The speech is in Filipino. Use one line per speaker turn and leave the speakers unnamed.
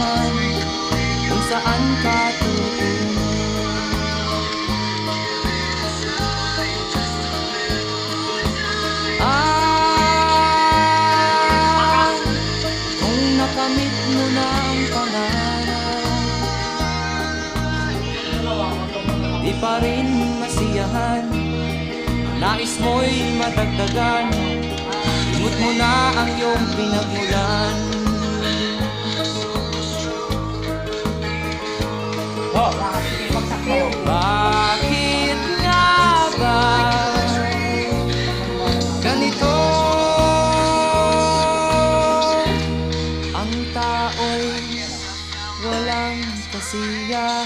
man kung saan ka tutungo. Kung nakamit mo na ang pangarap, di pa rin masiyahan, ang nais mo'y madagdagan, limot mo na ang iyong pinagmulan. Bakit nga ba ganito? Ang tao'y walang kasiyahan.